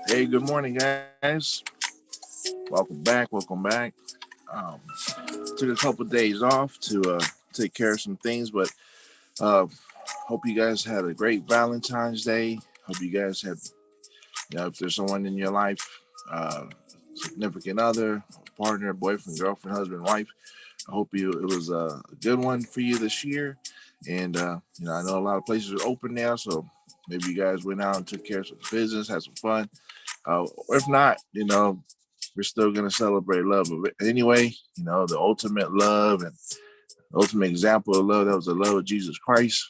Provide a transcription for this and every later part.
Hey, good morning, guys. Welcome back. Welcome back. Um, Took a couple of days off to take care of some things, but uh, hope you guys had a great Valentine's Day. Hope you guys had, if there's someone in your life, significant other, partner, boyfriend, girlfriend, husband, wife. I hope it was a good one for you this year. And I know a lot of places are open now, so maybe you guys went out and took care of some business, had some fun. Or if not, we're still going to celebrate love. But anyway, the ultimate love and the ultimate example of love, that was the love of Jesus Christ,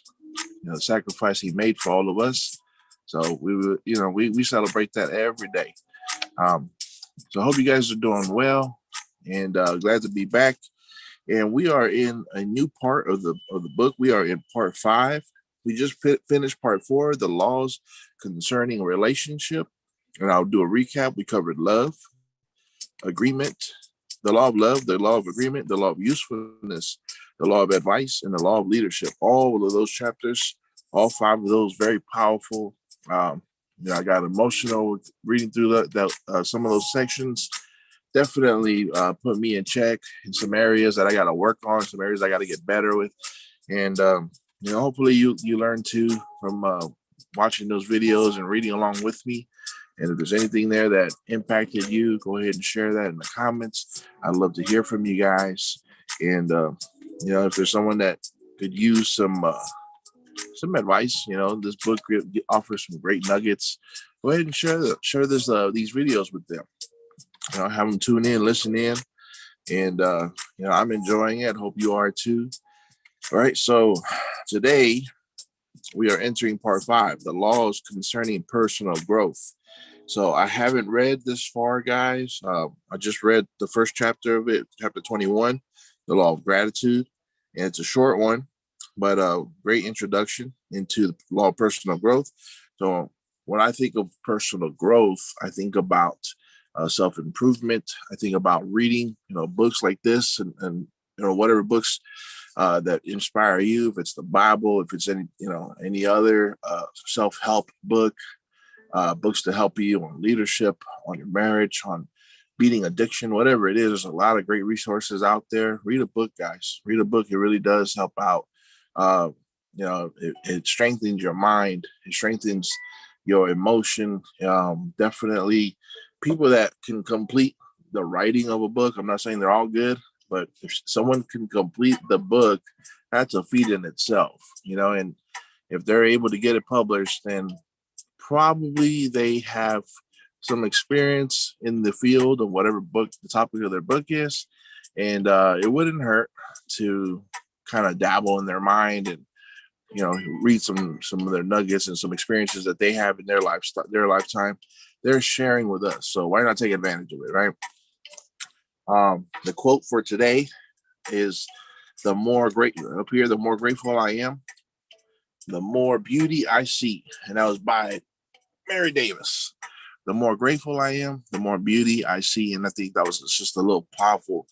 the sacrifice he made for all of us. So we celebrate that every day. Um, so I hope you guys are doing well and glad to be back. And we are in a new part of the book. We are in part 5. We just finished part 4, the laws concerning relationship. And I'll do a recap. We covered love, agreement, the law of love, the law of agreement, the law of usefulness, the law of advice, and the law of leadership. All of those chapters, all 5 of those, very powerful. Um, I got emotional reading through some of those sections. Definitely put me in check in some areas that I got to work on, some areas I got to get better with, and hopefully you learn too from watching those videos and reading along with me. And if there's anything there that impacted you, go ahead and share that in the comments. I'd love to hear from you guys. And if there's someone that could use some advice, this book offers some great nuggets. Go ahead and share these videos with them. Have them tune in, listen in, and I'm enjoying it. Hope you are too. All right, so today we are entering part 5, the laws concerning personal growth. So I haven't read this far, guys. I just read the first chapter of it, chapter 21, the law of gratitude, and it's a short one, but a great introduction into the law of personal growth. So when I think of personal growth, I think about self-improvement. I think about reading, books like this and whatever books that inspire you. If it's the Bible, if it's any other self-help book, books to help you on leadership, on your marriage, on beating addiction, whatever it is. There's a lot of great resources out there. Read a book, guys. Read a book. It really does help out. It strengthens your mind. It strengthens your emotion. Definitely people that can complete the writing of a book. I'm not saying they're all good, but if someone can complete the book, that's a feat in itself, and if they're able to get it published, then probably they have some experience in the field of whatever book the topic of their book is. And it wouldn't hurt to kind of dabble in their mind and read some of their nuggets and some experiences that they have in their lifetime they're sharing with us. So why not take advantage of it, right? The quote for today is the more grateful I am, the more beauty I see. And that was by Mary Davis. The more grateful I am, the more beauty I see. And I think that was just a little powerful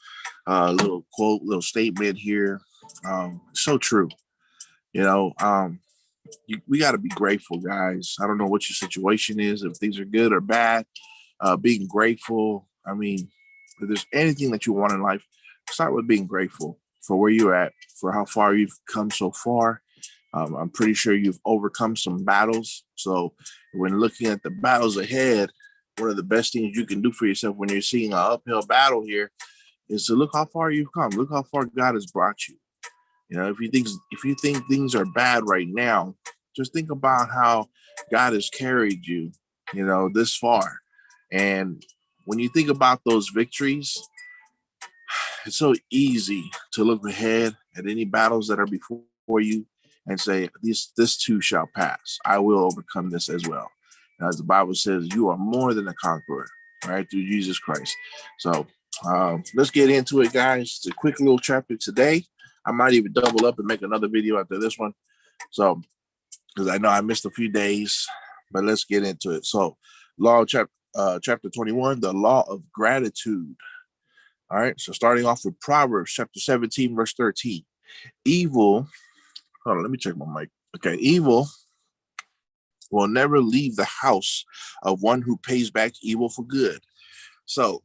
little quote, little statement here. So true. we got to be grateful, guys. I don't know what your situation is, if things are good or bad. Being grateful. I mean, if there's anything that you want in life, start with being grateful for where you're at, for how far you've come so far. I'm pretty sure you've overcome some battles. So when looking at the battles ahead, one of the best things you can do for yourself when you're seeing an uphill battle here is to look how far you've come. Look how far God has brought you. You know, if you think things are bad right now, just think about how God has carried you, you know, this far. And when you think about those victories, it's so easy to look ahead at any battles that are before you and say, this too shall pass. I will overcome this as well. As the Bible says, you are more than a conqueror, right, through Jesus Christ. So let's get into it, guys. It's a quick little chapter today. I might even double up and make another video after this one. So, because I know I missed a few days, but let's get into it. So, chapter 21, the law of gratitude. All right. So, starting off with Proverbs chapter 17, verse 13. Evil, hold on, let me check my mic. Okay. Evil will never leave the house of one who pays back evil for good. So,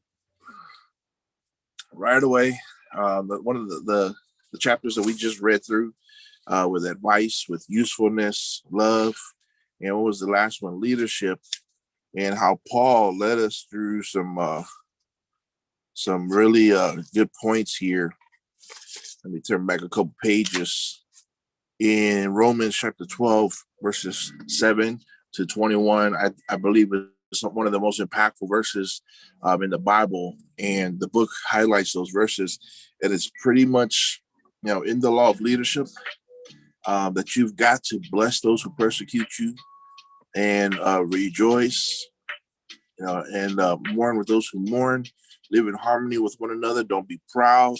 right away, one of the chapters that we just read through with advice, with usefulness, love, and what was the last one? Leadership, and how Paul led us through some really good points here. Let me turn back a couple pages. In Romans chapter 12, verses 7 to 21, I believe it's one of the most impactful verses in the Bible, and the book highlights those verses. And it's pretty much, you know, in the law of leadership, that you've got to bless those who persecute you and rejoice, you know, and mourn with those who mourn. Live in harmony with one another. Don't be proud.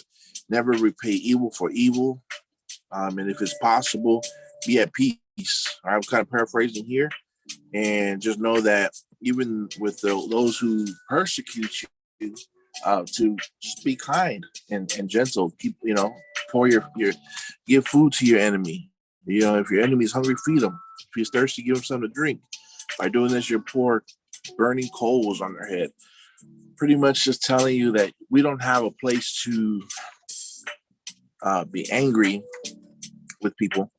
Never repay evil for evil. And if it's possible, be at peace. I'm kind of paraphrasing here. And just know that even with those who persecute you, to just be kind and gentle. Keep, you know, give food to your enemy. You know, if your enemy is hungry, feed them. If he's thirsty, give him something to drink. By doing this, you're pour burning coals on their head. Pretty much just telling you that we don't have a place to be angry with people,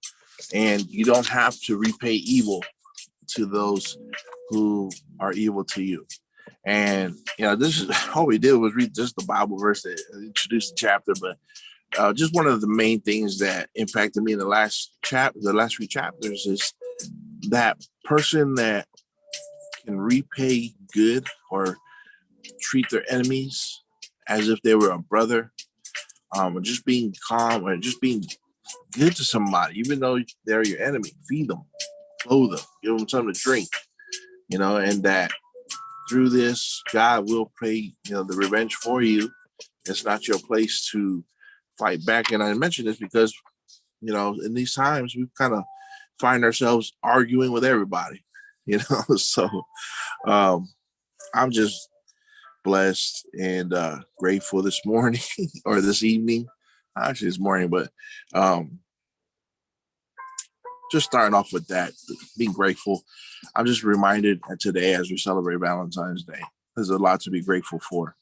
and you don't have to repay evil to those who are evil to you. And you know, this is all we did was read just the Bible verse that introduced the chapter, but just one of the main things that impacted me in the last few chapters is that person that can repay good or treat their enemies as if they were a brother, or just being calm, or just being good to somebody, even though they're your enemy. Feed them, clothe them, give them something to drink, you know, and that through this, God will pay, you know, the revenge for you. It's not your place to fight back. And I mention this because, you know, in these times, we kind of find ourselves arguing with everybody, you know. So I'm just blessed and grateful this morning or this evening. Actually, it's morning, but just starting off with that, being grateful. I'm just reminded today as we celebrate Valentine's Day, there's a lot to be grateful for.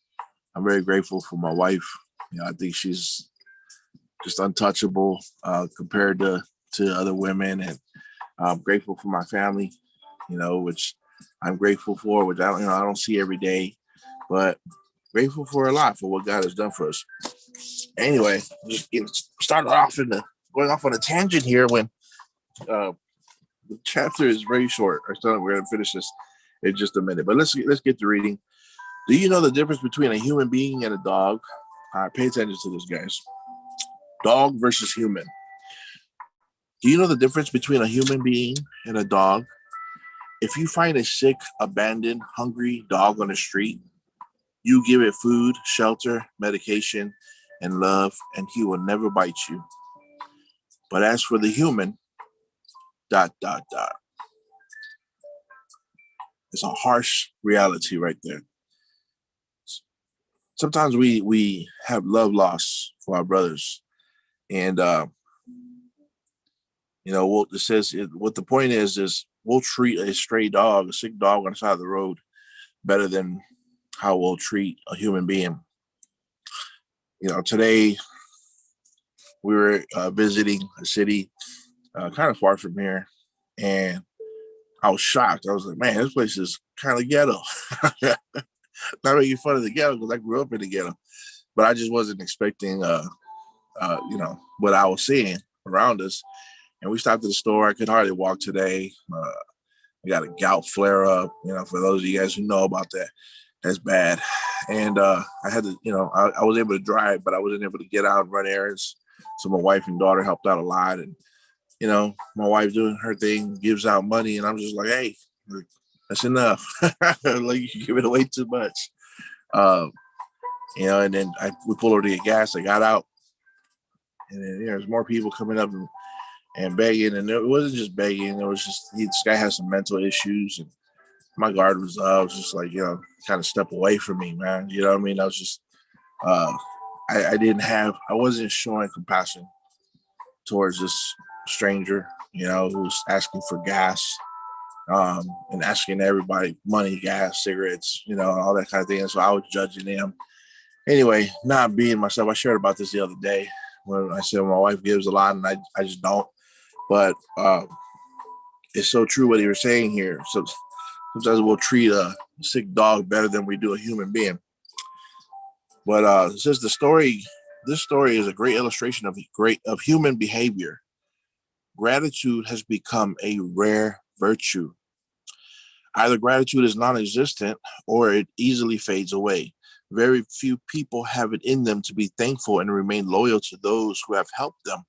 I'm very grateful for my wife. You know, I think she's just untouchable compared to other women, and I'm grateful for my family, you know, which I'm grateful for, which I don't see every day, but grateful for a lot for what God has done for us. Anyway, just started off going off on a tangent here when the chapter is very short. We're going to finish this in just a minute, but let's get to reading. Do you know the difference between a human being and a dog? All right, pay attention to this, guys. Dog versus human. Do you know the difference between a human being and a dog? If you find a sick, abandoned, hungry dog on the street, you give it food, shelter, medication, and love, and he will never bite you. But as for the human, ... It's a harsh reality right there. Sometimes we have love loss for our brothers, and It says what the point is we'll treat a stray dog, a sick dog on the side of the road, better than how we'll treat a human being. Today we were visiting a city kind of far from here, and I was shocked. I was like, man, this place is kind of ghetto. Not making fun of the ghetto because I grew up in the ghetto, but I just wasn't expecting, what I was seeing around us. And we stopped at the store. I could hardly walk today. I got a gout flare up. For those of you guys who know about that, that's bad. And I had to, I was able to drive, but I wasn't able to get out and run errands. So my wife and daughter helped out a lot. And, my wife doing her thing, gives out money. And I'm just like, hey, that's enough. Like, you give it away too much. And then we pulled over to get gas. I got out. And then there's more people coming up and begging. And it wasn't just begging. It was just, this guy has some mental issues. And my guard was up. I was just like, kind of step away from me, man. You know what I mean? I was just, I wasn't showing compassion towards this stranger, who was asking for gas, and asking everybody money, gas, cigarettes, all that kind of thing. And so I was judging them. Anyway, not being myself. I shared about this the other day when I said my wife gives a lot and I just don't. But it's so true what he was saying here. So sometimes we'll treat a sick dog better than we do a human being. But it says this story is a great illustration of human behavior. Gratitude has become a rare virtue. Either gratitude is non-existent or it easily fades away. Very few people have it in them to be thankful and remain loyal to those who have helped them.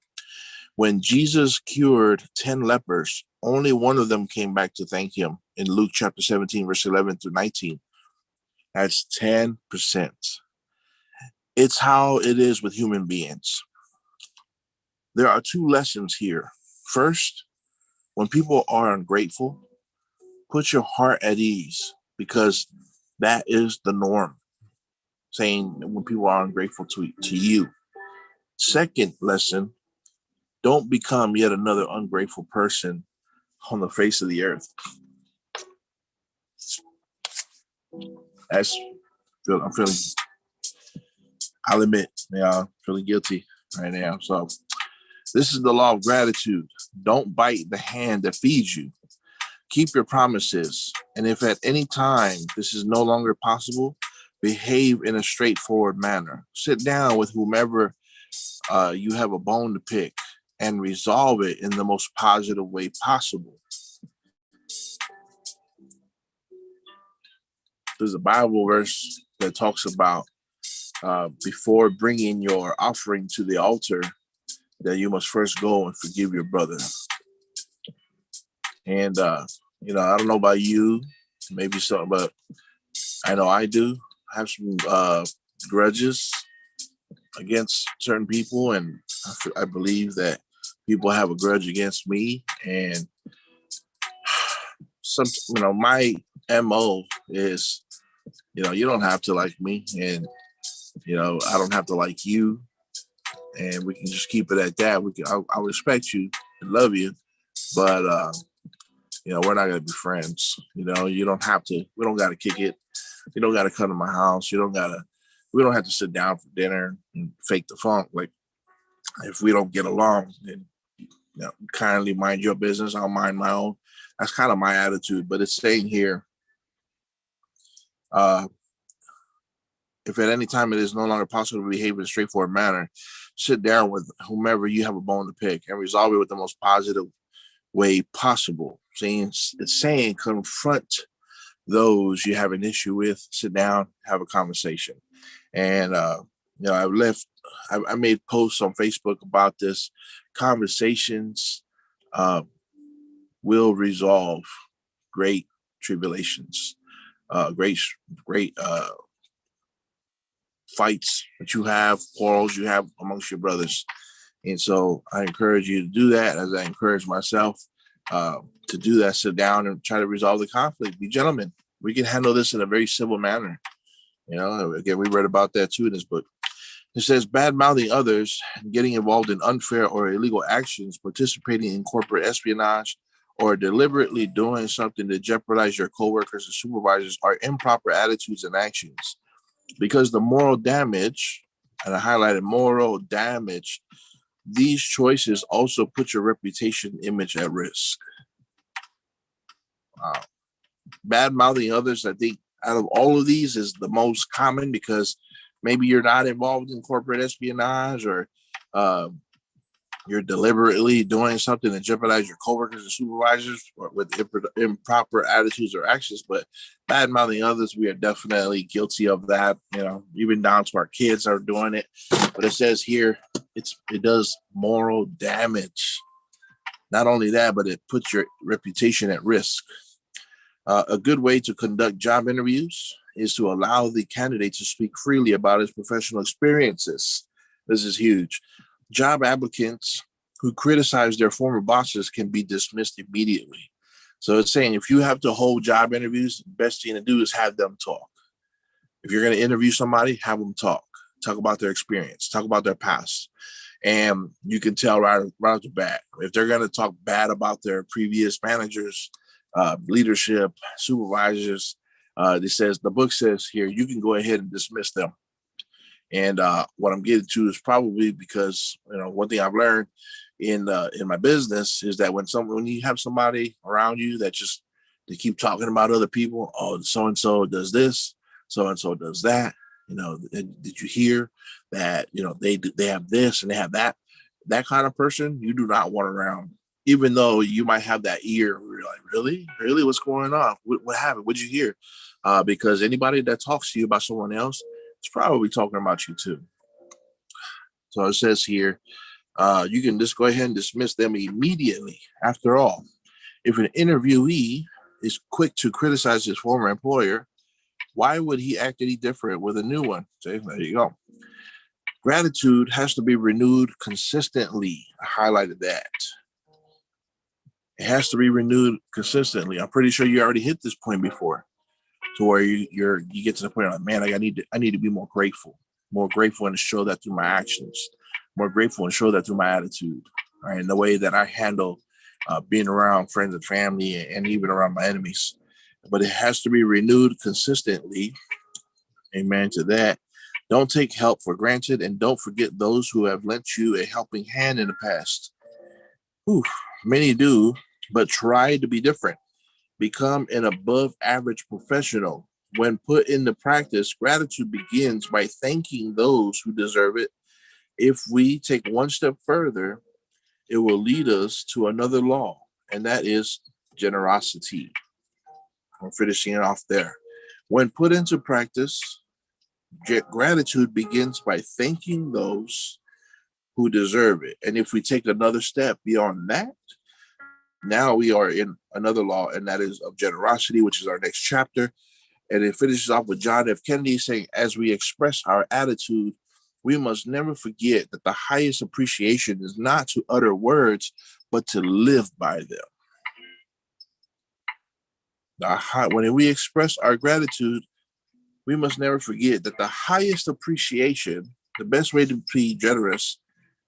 When Jesus cured 10 lepers, only one of them came back to thank him in Luke chapter 17, verse 11 through 19. That's 10%. It's how it is with human beings. There are two lessons here. First, when people are ungrateful, put your heart at ease because that is the norm. Saying when people are ungrateful to you. Second lesson, don't become yet another ungrateful person on the face of the earth. I'm feeling, I'll admit, I'm feeling guilty right now. So this is the law of gratitude. Don't bite the hand that feeds you. Keep your promises. And if at any time this is no longer possible, behave in a straightforward manner. Sit down with whomever you have a bone to pick and resolve it in the most positive way possible. There's a Bible verse that talks about before bringing your offering to the altar, that you must first go and forgive your brother. And, I don't know about you, maybe so, but I know I do have some grudges against certain people. And I believe that people have a grudge against me. And my MO is, you don't have to like me, and, I don't have to like you. And we can just keep it at that. I'll respect you and love you, but, we're not going to be friends. You don't have to, we don't got to kick it. You don't got to come to my house. We don't have to sit down for dinner and fake the funk. Like, if we don't get along, then, kindly mind your business. I'll mind my own. That's kind of my attitude, but it's saying here, if at any time it is no longer possible to behave in a straightforward manner, sit down with whomever you have a bone to pick and resolve it with the most positive way possible. It's saying confront those you have an issue with, sit down, have a conversation. And, I made posts on Facebook about this. Conversations will resolve great tribulations, great fights that you have, quarrels you have amongst your brothers. And so I encourage you to do that, as I encourage myself to do that. Sit down and try to resolve the conflict. Be gentlemen. We can handle this in a very civil manner. Again, we read about that too in this book. It says bad mouthing others, getting involved in unfair or illegal actions, participating in corporate espionage, or deliberately doing something to jeopardize your coworkers and supervisors are improper attitudes and actions. Because the moral damage, and I highlighted moral damage, these choices also put your reputation image at risk. Wow. Bad mouthing others, I think out of all of these is the most common because maybe you're not involved in corporate espionage or uh, you're deliberately doing something to jeopardize your coworkers and supervisors or with improper attitudes or actions. But bad mouthing others, we are definitely guilty of that. You know, even down to our kids are doing it. But it says here, it does moral damage. Not only that, but it puts your reputation at risk. A good way to conduct job interviews is to allow the candidate to speak freely about his professional experiences. This is huge. Job applicants who criticize their former bosses can be dismissed immediately. So it's saying if you have to hold job interviews, the best thing to do is have them talk. If you're going to interview somebody, have them talk about their experience, talk about their past. And you can tell right off the bat, if they're going to talk bad about their previous managers, leadership, supervisors, the book says here, you can go ahead and dismiss them. And what I'm getting to is probably because, one thing I've learned in my business is that when you have somebody around you that they keep talking about other people, oh, so and so does this, so and so does that. Did you hear that? They have this and they have that. That kind of person you do not want around. Even though you might have that ear, where you're like, really, what's going on? What happened? What'd you hear? Because anybody that talks to you about someone else is probably talking about you too. So it says here, you can just go ahead and dismiss them immediately. After all, if an interviewee is quick to criticize his former employer, why would he act any different with a new one? See, there you go. Gratitude has to be renewed consistently. I highlighted that. It has to be renewed consistently. I'm pretty sure you already hit this point before, to where you get to the point like, man, I need to be more grateful and show that through my actions, more grateful and show that through my attitude, right? And the way that I handle being around friends and family and even around my enemies. But it has to be renewed consistently. Amen to that. Don't take help for granted, and don't forget those who have lent you a helping hand in the past. Whew, many do, but try to be different. Become an above average professional. When put into practice, gratitude begins by thanking those who deserve it. If we take one step further, it will lead us to another law, and that is generosity. I'm finishing it off there. When put into practice, gratitude begins by thanking those who deserve it. And if we take another step beyond that, now we are in another law, and that is of generosity, which is our next chapter. And it finishes off with John F. Kennedy saying, as we express our attitude, we must never forget that the highest appreciation is not to utter words, but to live by them. When we express our gratitude, we must never forget that the highest appreciation, the best way to be generous,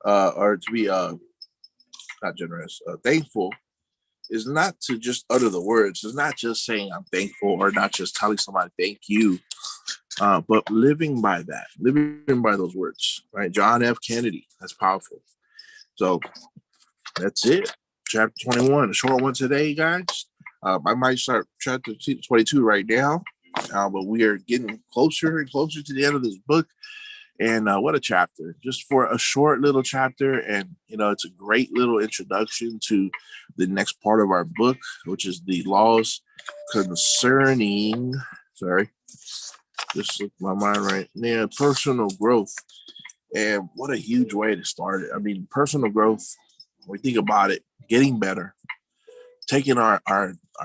or to be not generous, thankful, is not to just utter the words. It's not just saying I'm thankful or not just telling somebody thank you, but living by that, living by those words, right? John F. Kennedy, that's powerful. So that's it. Chapter 21, a short one today, guys. I might start chapter 22 right now, but we are getting closer and closer to the end of this book. And what a chapter, just for a short little chapter. And, it's a great little introduction to the next part of our book, which is the laws concerning, just slipped my mind right now, personal growth. And what a huge way to start it. I mean, personal growth, when we think about it, getting better, taking our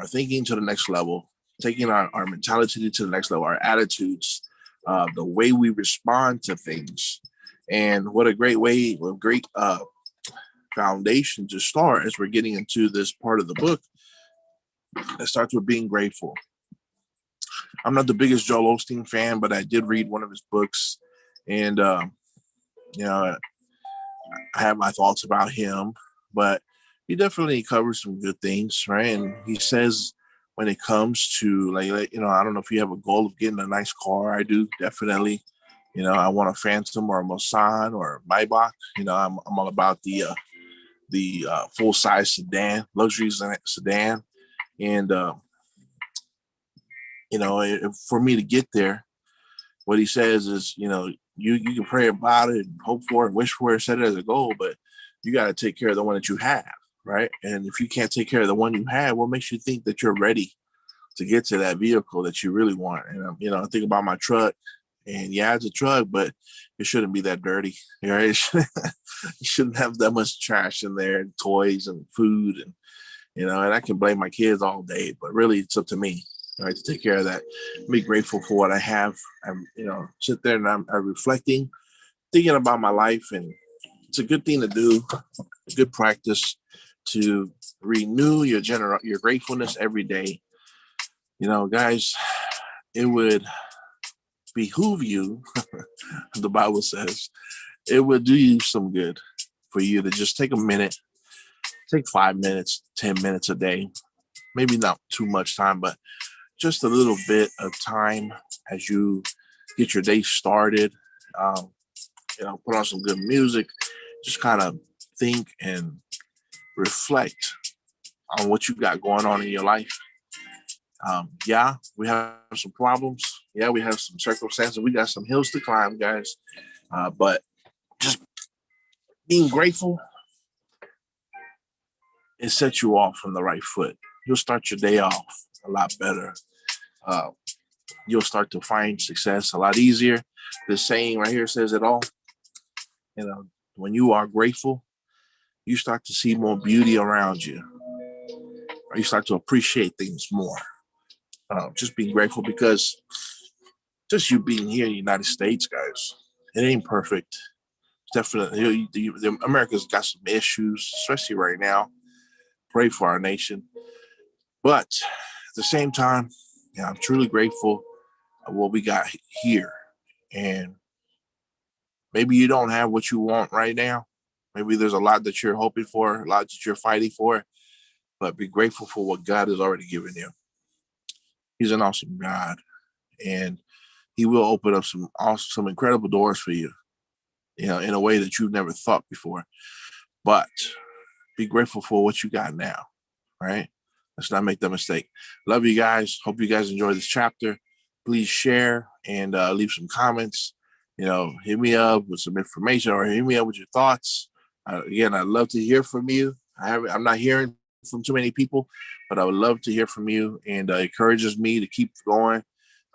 thinking to the next level, taking our mentality to the next level, our attitudes, the way we respond to things. And what a great way, a great foundation to start as we're getting into this part of the book. It starts with being grateful. I'm not the biggest Joel Osteen fan, but I did read one of his books. And You know, I have my thoughts about him, but he definitely covers some good things, right? And he says when it comes to I don't know if you have a goal of getting a nice car. I do definitely. I want a Phantom or a Mulsanne or a Maybach. I'm all about the full size sedan, luxury sedan, and for me to get there, what he says is, you can pray about it and hope for it, wish for it, set it as a goal, but you got to take care of the one that you have, right? And if you can't take care of the one you have, what makes you think that you're ready to get to that vehicle that you really want? And I think about my truck, and yeah, it's a truck, but it shouldn't be that dirty, right? It shouldn't have that much trash in there, and toys and food, and I can blame my kids all day, but really it's up to me, right, to take care of that. Be grateful for what I have. I'm, sit there and I'm reflecting, thinking about my life, and it's a good thing to do, a good practice to renew your gratefulness every day. Guys, it would behoove you, the Bible says, it would do you some good for you to just take a minute, take 5 minutes, 10 minutes a day, maybe not too much time, but just a little bit of time as you get your day started. Um, put on some good music, just kind of think and reflect on what you got going on in your life. Yeah, we have some problems. Yeah, we have some circumstances. We got some hills to climb, guys. But just being grateful, it sets you off on the right foot. You'll start your day off a lot better. Uh, you'll start to find success a lot easier. This saying right here says it all. When you are grateful, you start to see more beauty around you, or you start to appreciate things more. Just being grateful because just you being here in the United States, guys, it ain't perfect. Definitely, America's got some issues, especially right now. Pray for our nation. But at the same time, I'm truly grateful of what we got here. And maybe you don't have what you want right now. Maybe there's a lot that you're hoping for, a lot that you're fighting for, but be grateful for what God has already given you. He's an awesome God, and He will open up some incredible doors for you, in a way that you've never thought before. But be grateful for what you got now, right? Let's not make that mistake. Love you guys. Hope you guys enjoy this chapter. Please share and leave some comments. Hit me up with some information or hit me up with your thoughts. Again, I'd love to hear from you. I'm not hearing from too many people, but I would love to hear from you, and encourages me to keep going,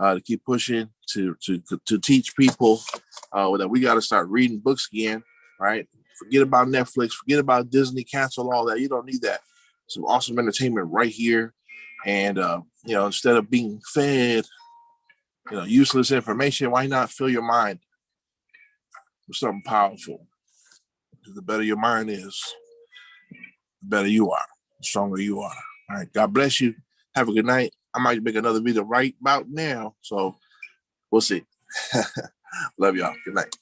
to keep pushing, to teach people that we got to start reading books again, right? Forget about Netflix, forget about Disney, cancel all that. You don't need that. Some awesome entertainment right here, and instead of being fed, useless information, why not fill your mind with something powerful? Because the better your mind is, the better you are, the stronger you are. All right. God bless you. Have a good night. I might make another video right about now. So we'll see. Love y'all. Good night.